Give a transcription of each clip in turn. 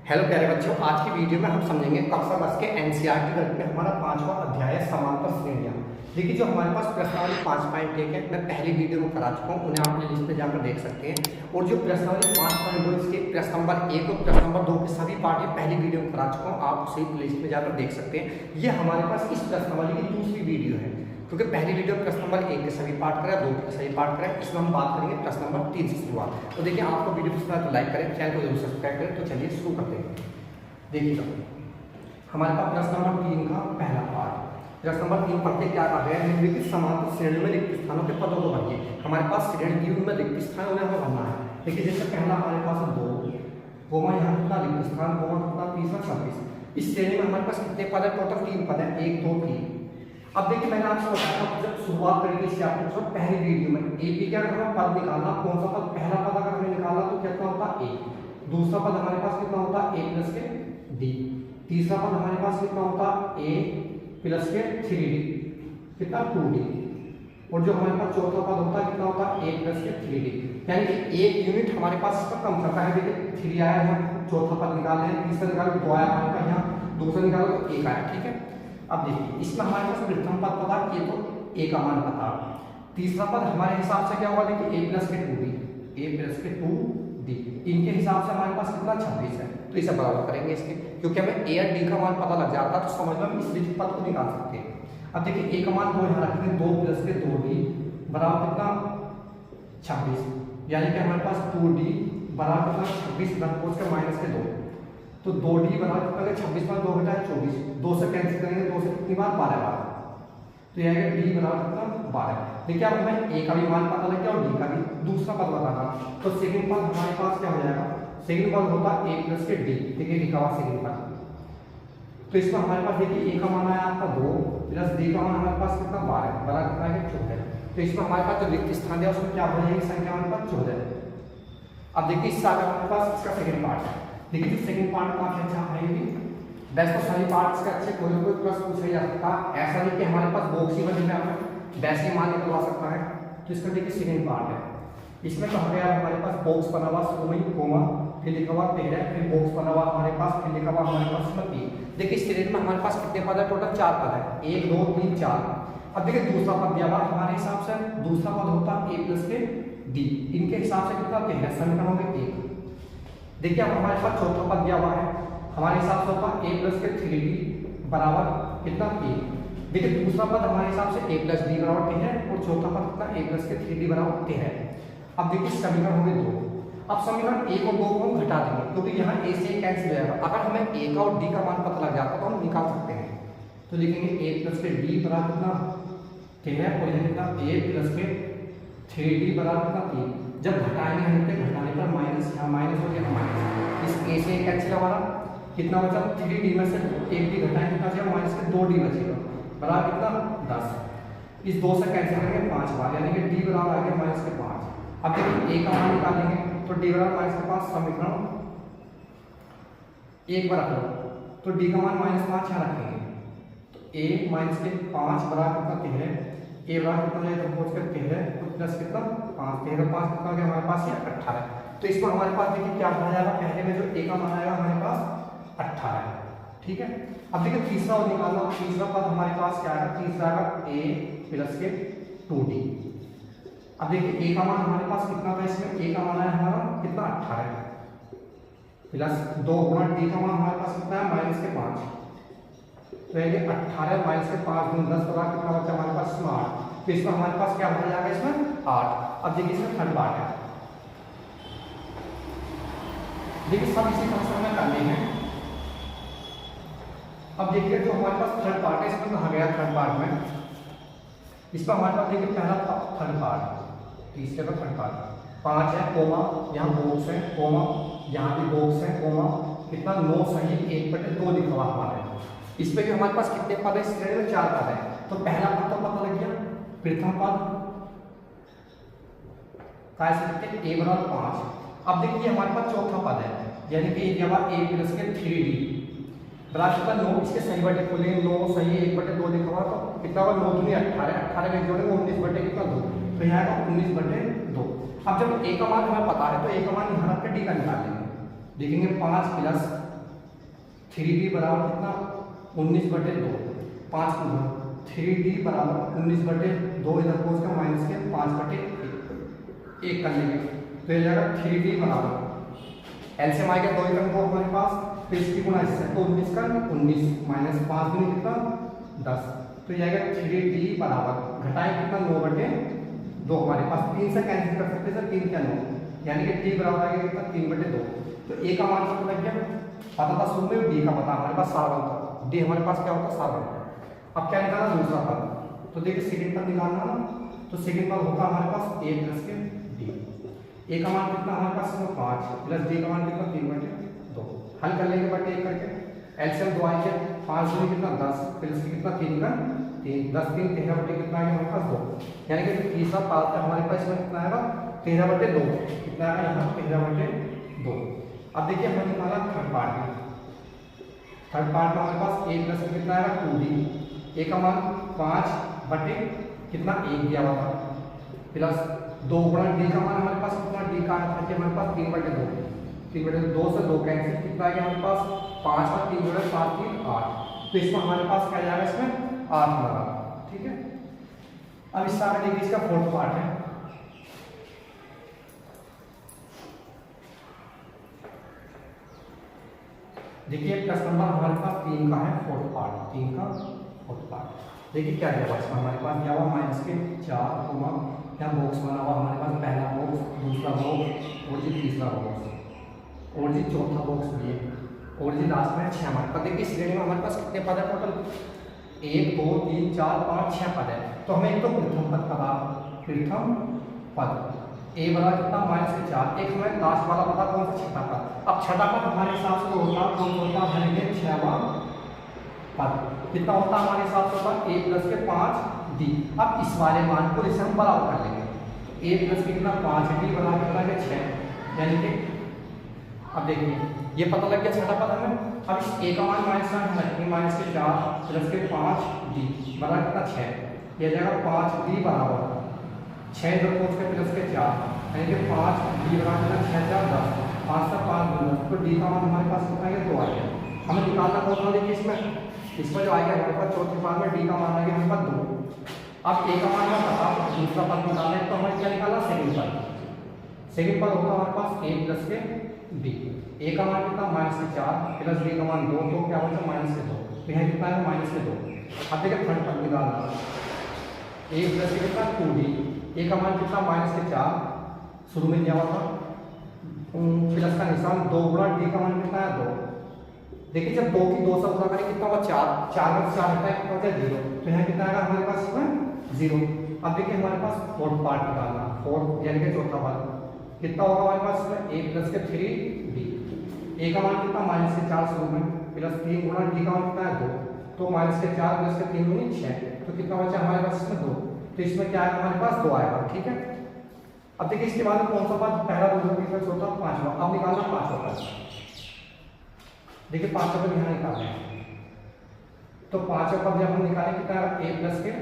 Hello प्यारे बच्चों, आज की वीडियो में हम समझेंगे कक्षा 10 के एनसीईआरटी गणित में हमारा 5वां अध्याय है समांतर श्रेणियां। देखिए, जो हमारे पास प्रश्नावली 5.1 है, मैं पहली वीडियो में करा चुका हूँ, उन्हें आप प्ले लिस्ट में जाकर देख सकते हैं। और जो प्रश्नावली 5.2 इसके प्रश्न नंबर 1 और प्रश्न नंबर 2 के सभी पार्ट है पहली वीडियो में करा चुका हूँ, आप उसे प्ले लिस्ट में जाकर देख सकते हैं। ये हमारे पास इस प्रश्नावली की दूसरी वीडियो है, क्योंकि पहली वीडियो प्रश्न नंबर 1 के सभी पार्ट करें, 2 के सभी पार्ट करें। इसमें हम बात करेंगे प्रश्न नंबर 3 से शुरुआत। तो देखिए, आपको वीडियो पसंद आए तो लाइक करें, चैनल को जरूर सब्सक्राइब करें। तो चलिए शुरू करते हैं। देखिए, हमारे पास प्रश्न नंबर 3 का पहला पार्ट। प्रश्न नंबर 3 पढ़ते क्या कर रहे हैं, निम्नलिखित समांतर श्रेणी में रिक्त स्थानों के पदों को भरिए। हमारे पास श्रेणी दी हुई में रिक्त स्थान उन्हें हमें भरना है। देखिए, जैसे पहला हमारे पास 2 गोमा, यहाँ कितना रिक्त स्थान, गोमा कितना 30 और 26। इस श्रेणी में हमारे पास कितने पद है? टोटल 3 पद है, 1 2 3। अब देखिए, मैंने आपसे बताया था जब शुरुआत करेंगे इस चैप्टर की पहली वीडियो में, एपी क्या करना, पद निकालना। कौन सा पद? पहला पद अगर हमें निकालना तो कितना होता है? ए। दूसरा पद हमारे पास कितना होता है? ए प्लस के डी। तीसरा पद हमारे पास कितना होता है? ए प्लस के 3d, कितना 2d। और जो हमारे पास चौथा पद होता है कितना होता है? ए प्लस के 3d। यानी कि 1 यूनिट हमारे पास इसका कम करता है। देखिए, 3 आया है, चौथा पद निकाल रहे हैं, तीसरा निकालो 2 आया हमारे पास, यहाँ दूसरा निकालो तो 1 आया। ठीक है, अब देखिए, इसमें हमारे पास प्रथम पद पता, ये तो ए का मान पता। तीसरा पद हमारे हिसाब से क्या होगा? देखिए, ए प्लस के 2d, ए प्लस के 2d। इनके हिसाब से हमारे पास कितना 26 है, तो इसे बराबर करेंगे इसके, क्योंकि हमें ए और डी का मान पता लग जाता है तो समझ में हम इस रिक्त पद को निकाल सकते हैं। अब देखिए, ए का मान 2 यहाँ रखेंगे, 2 प्लस के 2d बराबर कितना 26, यानी कि हमारे पास 2d बराबर कितना 26 धन के माइनस के 2, तो 2d बराबर कितना? 26 में 2 घटाए 24, 2 से कैंसिल करेंगे, 2 से कितनी बार? 12 बार, तो यह आएगा d बराबर कितना 12। देखिए, अब हमें a का भी मान पता लग गया और d का भी। दूसरा पद बताना, तो सेकंड पद हमारे पास क्या हो जाएगा? सेकंड पद होता है a प्लस के d। देखिए, d का मान सेकंड पद, तो इसमें हमारे पास देखिए a का मान आया आपका 2 प्लस d का मान हमारे पास कितना 12 बराबर कितना है? 14। तो इसमें हमारे पास जो रिक्त स्थान है उसमें क्या हो जाएगी? संख्या हमारे पास 14। अब देखिए, इससे आगे हमारे पास इसका सेकंड पार्ट है। देखिए, जो सेकंड पार्ट काफी अच्छा है, वैसे तो सभी पार्ट्स के अच्छे, कोई ना कोई प्रश्न पूछा जा सकता है। ऐसा नहीं कि हमारे पास बॉक्स ही बने में हमें वैसे मान निकलवा सकता है। तो इसका देखिए सेकंड पार्ट है, इसमें कहा गया हमारे पास बॉक्स बना हुआ शुरू में कोमा, फिर लिखा हुआ 13, फिर बॉक्स बना हुआ हमारे पास, फिर लिखा हुआ हमारे पास 3। देखिए, इस श्रेणी में हमारे पास कितने पद है? टोटल 4 पद है, 1 2 3 4। अब देखिए, दूसरा पद दिया हुआ हमारे हिसाब से, दूसरा पद होता है ए प्लस के डी। इनके हिसाब से कितना 13, समीकरण होंगे 1। देखिए, अब हमारे पास चौथा पद दिया हुआ है, हमारे हिसाब से होता है ए प्लस के 3d बराबर कितना 1। देखिए, दूसरा पद हमारे हिसाब से a प्लस डी बराबर 13 और चौथा पद कितना a प्लस के 3d बराबर 13। अब देखिए, समीकरण होंगे 2। अब समीकरण 1 और 2 को हम घटा देंगे, क्योंकि यहाँ a से कैंसिल हो जाएगा। अगर हमें a का और d का मान पता लग जाता तो हम निकाल सकते हैं। तो लिखेंगे a प्लस के d बराबर कितना 13 और यहाँ कितना a प्लस के 3d बराबर कितना 3। जब घटाएंगे हम पे, घटाने पर माइनस, यहाँ माइनस हो गया, माइनस इस a से कैंसिल हमारा कितना बचा? 3d में से 1d घटाएंगे कितना बचेगा? माइनस के 2d बचेगा बराबर कितना 10। इस 2 से कैंसिल करेंगे 5 बार, यानी कि d बराबर आ गया माइनस के 5। अब देखिए, a का मान निकालेंगे तो d बराबर माइनस के 5, समीकरण 1 पर रख लो, तो d का मान माइनस 5 यहाँ रखेंगे, तो a माइनस के 5 बराबर कितना 13, a बराबर कितना जाएगा? सपोज कर 13 तो प्लस कितना 5, 13 5 कितना गया हमारे पास? ये 18। तो इसमें हमारे पास देखिए क्या आ जाएगा? पहले में जो a का मान आएगा हमारे पास 18 है। ठीक है, अब देखिए तीसरा और निकालना। तीसरा पद हमारे पास क्या है? तीसरा का a प्लस के 2d। अब देखिए, a का मान हमारे पास कितना था? इसमें a का मान है हमारा कितना 18 प्लस 2 गुणा d का मान हमारे पास कितना है? माइनस के 5। तो ये 18 माइनस के 5 गुण 10 बराबर कितना बचा हमारे पास? 8। तो इसमें हमारे पास क्या हो जाएगा? इसमें 8। अब देखिए, इसमें थर्ड पार्ट है। देखिए, सब इसी फंक्शन में करने हैं। अब देखिए, जो हमारे पास थर्ड पार्ट है, इसमें कहा गया थर्ड पार्ट में, इसमें हमारे पास देखिए पहला थर्ड पार्ट, तीसरे का थर्ड पार्ट 5 है, कोमा यहाँ बॉक्स है, कोमा यहाँ भी बॉक्स है, कोमा कितना 9 सही 1/2 लिखा हुआ हमारे। इसमें भी हमारे पास कितने पद है? इस श्रेणी में 4 पद है। तो पहला पद तो पता लग गया, प्रथम पद कैसे लिखते हैं? a बराबर 5। अब देखिए, हमारे पास चौथा पद है, यानी कि ये a प्लस के 3d बराबर कितना 9। इसके सही बटे खोलेंगे, 9 सही 1/2 लिखा हुआ, तो कितना होगा? 9 दूनी 18, 18 में जोड़ेंगे 19 बटे कितना 2, तो यहाँ आएगा 19/2। अब जब a का मान हमें पता है तो a का मान यहाँ रख के d का निकाल लेंगे। देखेंगे 5 प्लस 3d बराबर कितना 19/2, 5 गुना 3d बराबर 19/2, इधर पहुँच का माइनस के 5/1 कर लेंगे तो ये जाएगा 3d बराबर एलसीएम आएगा 2 एकम को हमारे पास, तो इसकी गुना इससे तो 19 का 19 माइनस 5 गुना कितना 10, तो ये आएगा 3d बराबर घटाएं कितना 9/2, हमारे पास 3 से कैंसिल कर सकते हैं सर, 3 क्या 9, यानी कि d बराबर आएगा कितना 3/2, तो a का मान पता लग गया, पता था शुरू में, d का पता हमारे पास सारण था, d हमारे पास क्या होता है सारण। अब क्या निकालना दूसरा पद, तो देखिए सेकंड पद निकालना ना, तो सेकंड पद होता है हमारे पास a प्लस के d, a का मान कितना हमारे पास 5 प्लस d का मान कितना 3/2, हल कर लेंगे बटे 1 करके, एलसीएम 2 आएगा 5 दूनी कितना 10 प्लस के कितना 3 का 3, 10 3 13 बटे कितना आएगा हमारे पास 2, यानी कि तीसरा पार्ट हमारे पास इसमें कितना आएगा 13/2, कितना आएगा यहाँ 13/2। अब देखिए हमने निकाला थर्ड पार्ट में, थर्ड पार्ट में हमारे पास a प्लस कितना आएगा 2d, a का मान 5 बटे कितना 1 दिया हुआ था, प्लस 2 गुणा d का मान हमारे पास कितना d का आया था हमारे पास 3/2, 3/2 से 2 कैंसिल, कितना आ गया हमारे पास 5 का 3 जोड़े 7 3 8, तो इसमें हमारे पास क्या जाएगा इसमें 8 लगा, ठीक है। अब इसका आगे देखिए इसका फोर्थ पार्ट है, देखिए प्लस नंबर हमारे पास 3 का है फोर्थ पार्ट, 3 का फोर्थ पार्ट, देखिए क्या दिया हुआ इसमें हमारे पास दिया हुआ माइनस के 4 कोमा, यहाँ बॉक्स बना हुआ हमारे पास, पहला बॉक्स, दूसरा बॉक्स और जी तीसरा बॉक्स और जी चौथा बॉक्स भी है और जी लास्ट में 6 हमारे पास। देखिए इस श्रेणी में हमारे पास कितने पद है टोटल, 1 2 3 4 5 6 पद है, तो हमें एक तो प्रथम पद पता, प्रथम पद a बराबर कितना माइनस के 4, एक हमें लास्ट वाला पता कौन सा छठा पद, अब छठा पद हमारे हिसाब से होता है कौन होता है 6वां पद, कितना होता है हमारे हिसाब से होता है a प्लस के 5d, अब इस वाले मान को इसे हम बराबर कर लेंगे, a प्लस के कितना 5d बराबर कितना है 6, यानी कि अब देखिए ये पता लग गया छठा पद हमें, अब इस a का मान माइनस का माइनस के 4 प्लस के 5d बराबर कितना 6, ये जाएगा 5d बराबर 6 इधर पहुँच के प्लस के 4, यानी कि 5d बराबर 6 4 10, 5 से 5 गुना, तो d का मान हमारे पास कितना है 2 आ गया, हमें निकालना कौन सा, देखिए इसमें जो आएगा हमारे पास चौथे पार्ट में d का मान आएगा हमारे पास 2, अब a का मान का पता दूसरा पद निकालना है, तो हमें क्या निकालना सेकंड पद, सेकंड पद होगा हमारे पास a प्लस के d, a का मान कितना माइनस के 4 प्लस b का मान 2, तो क्या होगा माइनस के 2, तो यहाँ कितना है माइनस के 2। अब देखिए थर्ड पद निकालना, a प्लस के कितना 2d, a का मान कितना माइनस के 4 शुरू में दिया हुआ था, प्लस का निशान 2 गुणा d का मान कितना है 2, देखिए जब 2 की 2 से गुणा करें कितना होगा 4, 4 में 4 हटा है कितना हो जाए 0, तो यहाँ कितना आएगा हमारे पास इसमें 0। अब देखिए हमारे पास फोर्थ पार्ट निकालना, फोर्थ यानी कि चौथा पद, कितना होगा हमारे पास इसमें a प्लस के 3d, a का मान कितना माइनस के 4 शुरू में, प्लस 3 गुणा d का मान कितना है 2, तो माइनस के 4 प्लस के 3 गुनी 6, तो कितना बचा हमारे पास इसमें 2, तो इसमें क्या आएगा हमारे पास 2 आएगा, ठीक है। अब देखिए इसके बाद कौन सा पद, पहला दूसरा तीसरा चौथा पांचवा, अब निकालना पांचवा पद, देखिए पांचवा पद यहाँ निकालना है, तो पांचवा पद जब हम निकालें कितना a प्लस के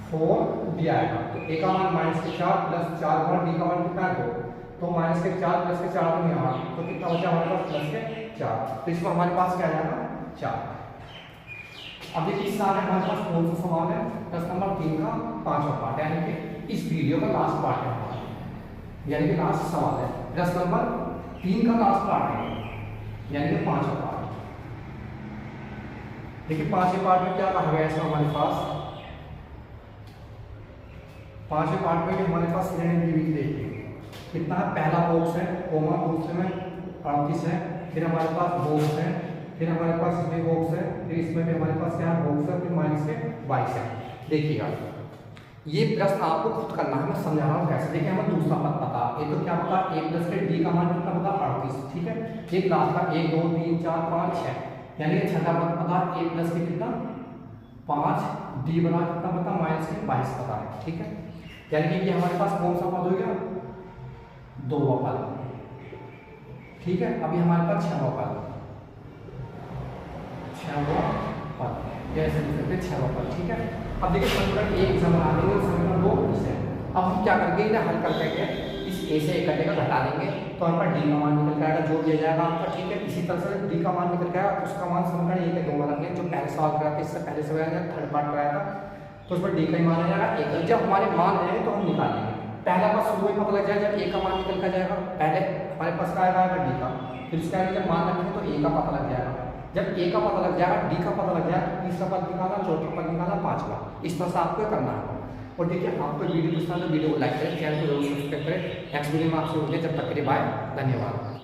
4d आएगा, तो a का मान माइनस के 4 प्लस 4 गुणा d का मान कितना है 2, तो माइनस के 4 प्लस के 4 तो यहाँ, तो कितना बचा हमारे पास प्लस के 4, तो इसमें हमारे पास क्या आएगा 4। अब देखिए इस साल हमारे पास कौन सा सवाल है, प्रश्न नंबर 3 का पांचवा पार्ट, यानी कि इस वीडियो का लास्ट पार्ट है हमारा, यानी कि लास्ट सवाल है, प्रश्न नंबर 3 का लास्ट पार्ट है, यानी कि पांचवा पार्ट। देखिए पांचवें पार्ट में क्या कहा गया इसमें हमारे पास, पांचवें पार्ट में हमारे पास श्रेणी दी हुई देखिए कितना है, पहला बॉक्स है कोमा, दूसरे में 38 है, फिर हमारे पास बॉक्स है, फिर हमारे पास इसमें बॉक्स है, फिर इसमें भी हमारे पास क्या है बॉक्स है, फिर माइनस के 22 है। देखिएगा ये प्रश्न आपको खुद करना है, मैं समझा रहा हूँ कैसे। देखिए हमें दूसरा पद पता, ये तो क्या पता a प्लस के d का मान कितना पता 38, ठीक है। एक लास्ट का 1 2 3 4 5 6, यानी कि छठा पद पता a प्लस के कितना 5 d बना कितना पता माइनस के 22 पता है, ठीक है। यानी कि ये हमारे पास कौन सा पद हो गया, 2वां पद, ठीक है। अभी हमारे पास 6वां पद, 6वां पद जैसे लिख सकते 6वां पद, ठीक है। अब देखिए समीकरण 1 से बना देंगे, समीकरण 2 इसे, अब हम क्या करेंगे इन्हें हल कर लेंगे, इस a से 1 घटा देंगे तो हमारे पास डी का मान निकल के आएगा, जो दिया जाएगा आपका, ठीक है। इसी तरह से डी का मान निकल के आएगा, उसका मान समीकरण 1 2 में रख लें, जो पहले सवाल कराया था, इससे पहले सवाल थर्ड पार्ट कराया था, तो उसमें डी का ही मान आ जाएगा 1। जब हमारे मान आएंगे तो हम निकालेंगे, पहला बात शुरू में पता लग जाएगा जब ए का मान निकल कर जाएगा, पहले हमारे पास क्या आएगा डी का, फिर उसके आगे जब मान रखेंगे तो ए का पता लग जाएगा, जब ए का पता लग जाएगा, डी का पता लग जाएगा, तो तीसरा पद निकालना, चौथा पद निकालना, पांचवा, इस तरह से आपको करना है। और देखिए आपको वीडियो पसंद है तो वीडियो को लाइक करें, चैनल को जरूर सब्सक्राइब करें। नेक्स्ट वीडियो में आपसे मिलते हैं, जब तक के लिए बाय, धन्यवाद।